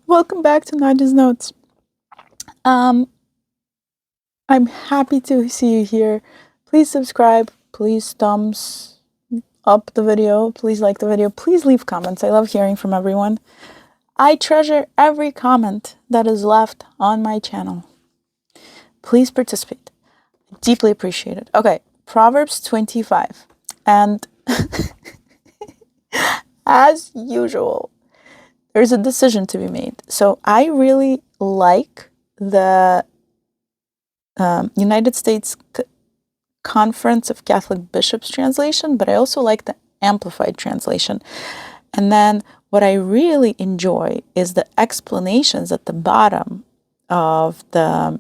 Welcome back to Nadia's Notes. I'm happy to see you here. Please subscribe. Please thumbs up the video. Please like the video. Please leave comments. I love hearing from everyone. I treasure every comment that is left on my channel. Please participate. Deeply appreciate it. Okay, Proverbs 25. And as usual, there's a decision to be made. So I really like the United States Conference of Catholic Bishops translation, but I also like the Amplified translation. And then what I really enjoy is the explanations at the bottom of the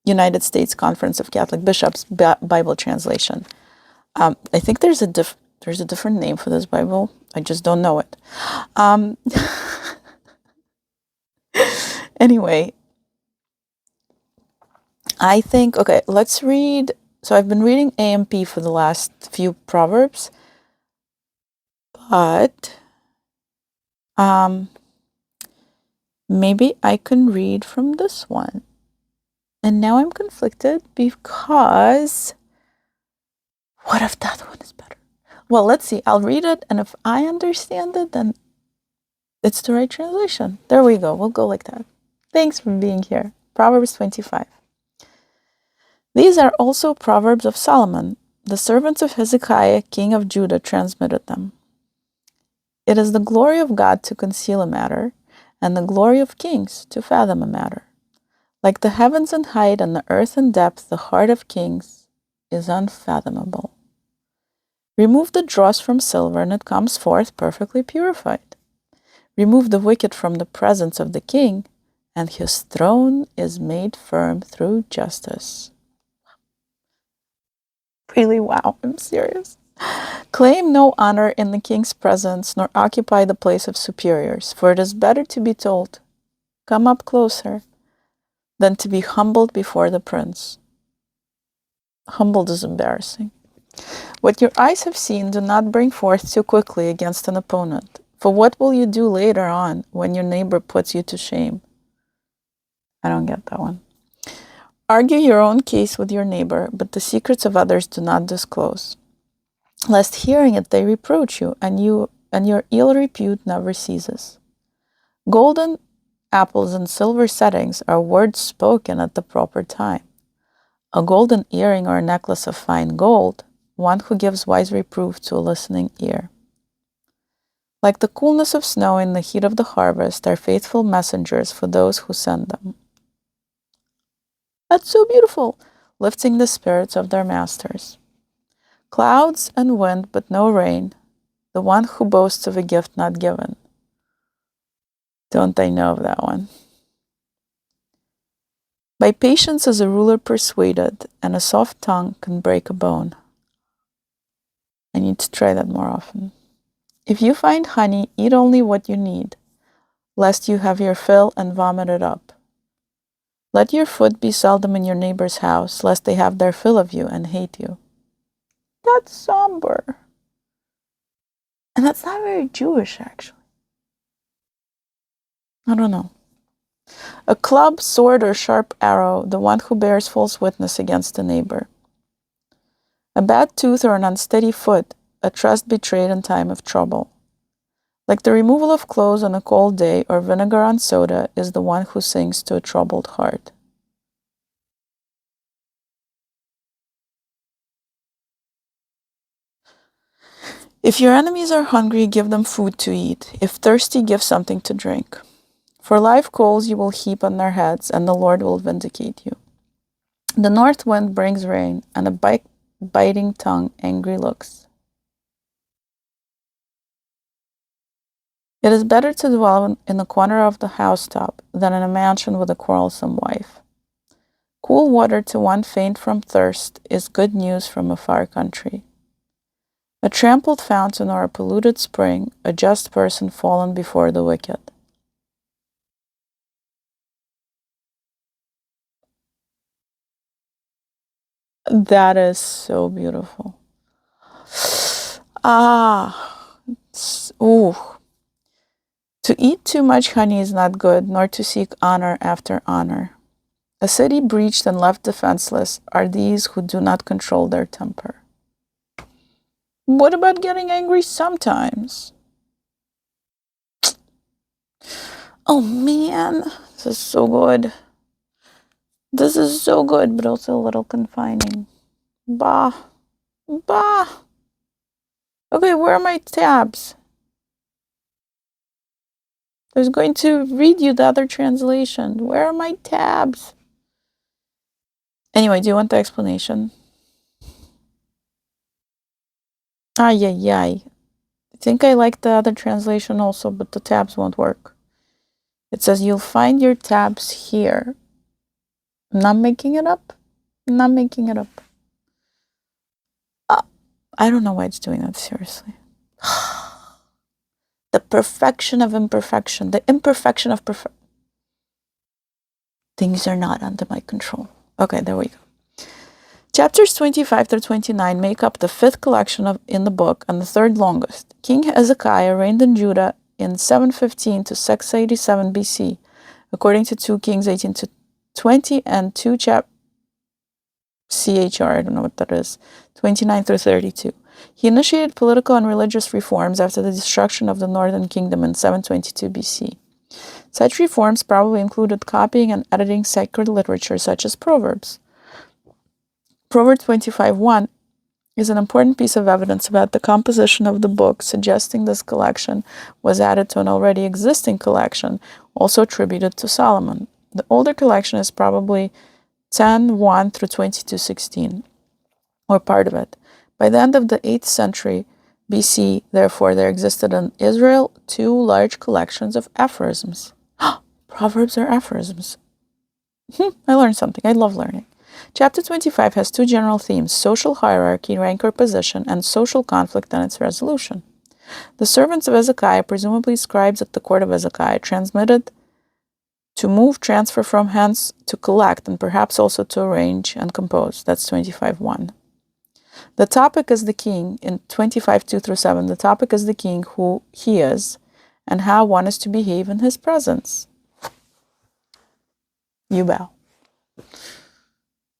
United States Conference of Catholic Bishops Bible translation. I think there's a different name for this Bible. I just don't know it. Anyway, I think, okay, let's read. So I've been reading AMP for the last few Proverbs, but maybe I can read from this one. And now I'm conflicted because what if that one is better? Well, let's see. I'll read it, and if I understand it, then it's the right translation. There we go. We'll go like that. Thanks for being here. Proverbs 25. These are also Proverbs of Solomon. The servants of Hezekiah, king of Judah, transmitted them. It is the glory of God to conceal a matter, and the glory of kings to fathom a matter. Like the heavens in height and the earth in depth, the heart of kings is unfathomable. Remove the dross from silver, and it comes forth perfectly purified. Remove the wicked from the presence of the king, and his throne is made firm through justice. Really, wow, I'm serious. Claim no honor in the king's presence, nor occupy the place of superiors, for it is better to be told, "Come up closer," than to be humbled before the prince. Humbled is embarrassing. What your eyes have seen, do not bring forth too quickly against an opponent. For what will you do later on when your neighbor puts you to shame? I don't get that one. Argue your own case with your neighbor, but the secrets of others do not disclose, lest hearing it they reproach you, and your ill repute never ceases. Golden apples and silver settings are words spoken at the proper time. A golden earring or a necklace of fine gold, one who gives wise reproof to a listening ear. Like the coolness of snow in the heat of the harvest are faithful messengers for those who send them. That's so beautiful, lifting the spirits of their masters. Clouds and wind, but no rain, the one who boasts of a gift not given. Don't I know of that one? By patience is a ruler persuaded, and a soft tongue can break a bone. I need to try that more often. If you find honey, eat only what you need, lest you have your fill and vomit it up. Let your foot be seldom in your neighbor's house, lest they have their fill of you and hate you. That's somber. And that's not very Jewish, actually. I don't know. A club, sword, or sharp arrow, the one who bears false witness against a neighbor. A bad tooth or an unsteady foot, a trust betrayed in time of trouble. Like the removal of clothes on a cold day or vinegar on soda is the one who sings to a troubled heart. If your enemies are hungry, give them food to eat. If thirsty, give something to drink. For live coals you will heap on their heads, and the Lord will vindicate you. The north wind brings rain, and a biting tongue angry looks. It is better to dwell in the corner of the housetop than in a mansion with a quarrelsome wife. Cool water to one faint from thirst is good news from a far country. A trampled fountain or a polluted spring, a just person fallen before the wicked. That is so beautiful. Ah, ooh. To eat too much honey is not good, nor to seek honor after honor. A city breached and left defenseless are these who do not control their temper. What about getting angry sometimes? Oh man, this is so good. This is so good, but also a little confining. Bah. Bah. Okay, where are my tabs? I was going to read you the other translation. Where are my tabs? Anyway, do you want the explanation? Ay, ay, ay. I think I like the other translation also, but the tabs won't work. It says you'll find your tabs here. I'm not making it up. I'm not making it up. I don't know why it's doing that, seriously. The perfection of imperfection. The imperfection of perfection. Things are not under my control. Okay, there we go. Chapters 25 through 29 make up the fifth collection in the book and the third longest. King Hezekiah reigned in Judah in 715 to 687 BC, according to 2 Kings 18 to 20 and 2 CHR, I don't know what that is, 29 through 32. He initiated political and religious reforms after the destruction of the northern kingdom in 722 BC. Such reforms probably included copying and editing sacred literature such as Proverbs. Proverbs 25:1 is an important piece of evidence about the composition of the book, suggesting this collection was added to an already existing collection, also attributed to Solomon. The older collection is probably 10:1 through 22:16, or part of it. By the end of the 8th century BC, therefore, there existed in Israel 2 large collections of aphorisms. Proverbs are aphorisms. I learned something. I love learning. Chapter 25 has 2 general themes: social hierarchy, rank or position, and social conflict and its resolution. The servants of Hezekiah, presumably scribes at the court of Hezekiah, transmitted to move, transfer from hands, to collect, and perhaps also to arrange and compose. That's 25:1. The topic is the king. In 25:2 through 7, the topic is the king, who he is, and how one is to behave in his presence. You bow.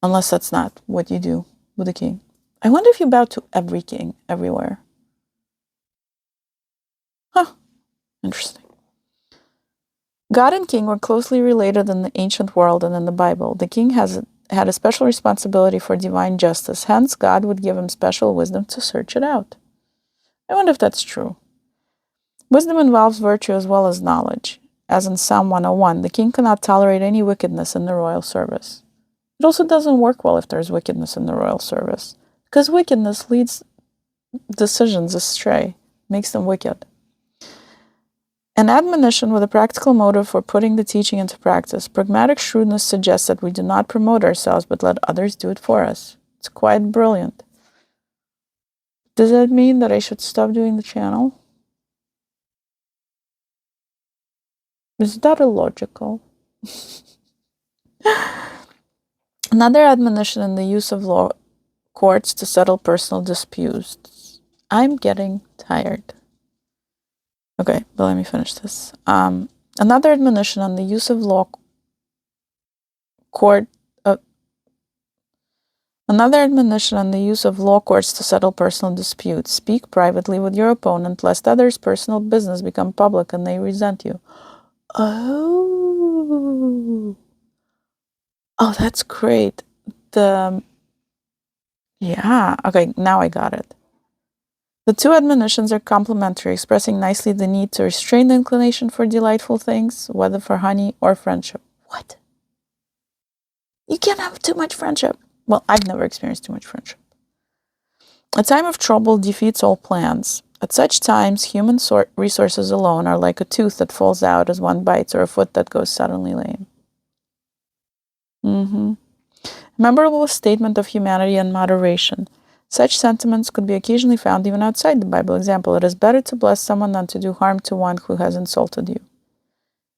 Unless that's not what you do with the king. I wonder if you bow to every king, everywhere. Huh. Interesting. God and king were closely related in the ancient world and in the Bible. The king had a special responsibility for divine justice. Hence, God would give him special wisdom to search it out. I wonder if that's true. Wisdom involves virtue as well as knowledge. As in Psalm 101, the king cannot tolerate any wickedness in the royal service. It also doesn't work well if there's wickedness in the royal service, because wickedness leads decisions astray, makes them wicked. An admonition with a practical motive for putting the teaching into practice. Pragmatic shrewdness suggests that we do not promote ourselves, but let others do it for us. It's quite brilliant. Does that mean that I should stop doing the channel? Is that illogical? Another admonition in the use of law courts to settle personal disputes. I'm getting tired. Okay, but let me finish this. Another admonition on the use of law courts to settle personal disputes. Speak privately with your opponent, lest others' personal business become public and they resent you. Oh, that's great. Okay, now I got it. The 2 admonitions are complementary, expressing nicely the need to restrain the inclination for delightful things, whether for honey or friendship. What? You can't have too much friendship. Well, I've never experienced too much friendship. A time of trouble defeats all plans. At such times, human resources alone are like a tooth that falls out as one bites or a foot that goes suddenly lame. A memorable statement of humanity and moderation. Such sentiments could be occasionally found even outside the Bible. Example, it is better to bless someone than to do harm to one who has insulted you.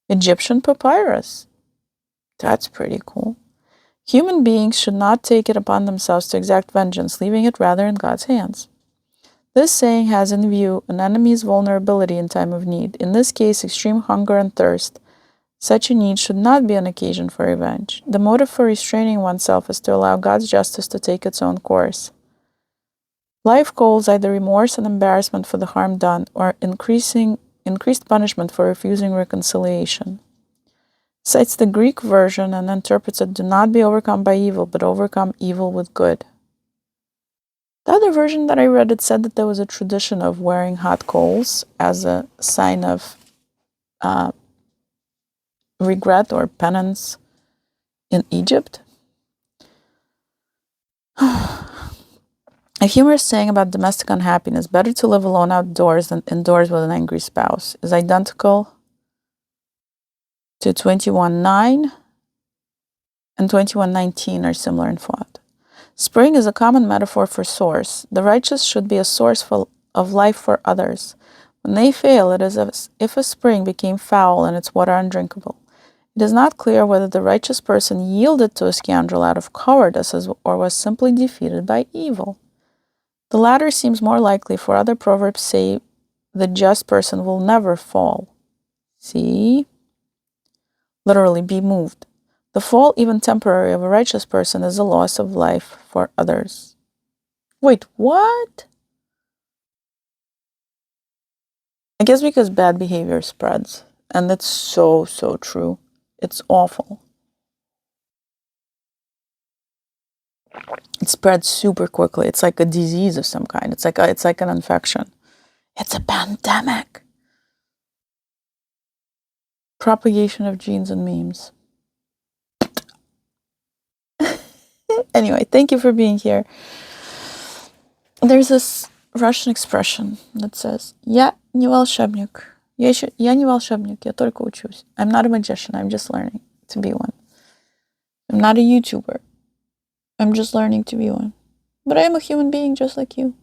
Egyptian papyrus. That's pretty cool. Human beings should not take it upon themselves to exact vengeance, leaving it rather in God's hands. This saying has in view an enemy's vulnerability in time of need, in this case extreme hunger and thirst. Such a need should not be an occasion for revenge. The motive for restraining oneself is to allow God's justice to take its own course. Life calls either remorse and embarrassment for the harm done or increased punishment for refusing reconciliation. Cites the Greek version and interprets it, do not be overcome by evil, but overcome evil with good. The other version that I read, it said that there was a tradition of wearing hot coals as a sign of regret or penance in Egypt. A humorous saying about domestic unhappiness, better to live alone outdoors than indoors with an angry spouse, is identical to 21:9 and 21:19 are similar in font. Spring is a common metaphor for source. The righteous should be a source of life for others. When they fail, it is as if a spring became foul and its water undrinkable. It is not clear whether the righteous person yielded to a scoundrel out of cowardice or was simply defeated by evil. The latter seems more likely, for other proverbs say the just person will never fall. See? Literally, be moved. The fall, even temporary, of a righteous person is a loss of life for others. Wait, what? I guess because bad behavior spreads. And that's so, so true. It's awful. It spreads super quickly. It's like a disease of some kind. It's like an infection. It's a pandemic. Propagation of genes and memes. Anyway, thank you for being here. There's this Russian expression that says, "Я не волшебник. Я не волшебник, я только учусь. I'm not a magician, I'm just learning to be one. I'm not a YouTuber. I'm just learning to be one. But I am a human being just like you.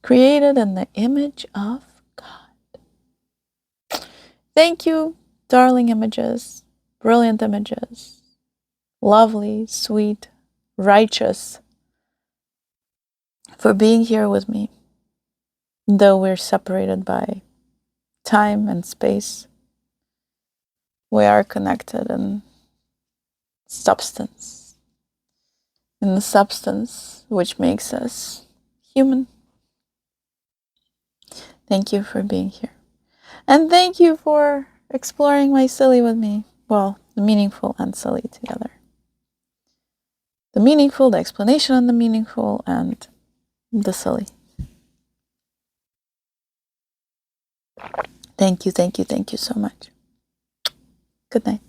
Created in the image of God." Thank you, darling images, brilliant images, lovely, sweet, righteous, for being here with me. Though we're separated by time and space, we are connected in substance. In the substance which makes us human. Thank you for being here. And thank you for exploring my silly with me. Well, the meaningful and silly together. The meaningful, the explanation on the meaningful, and the silly. Thank you so much. Good night.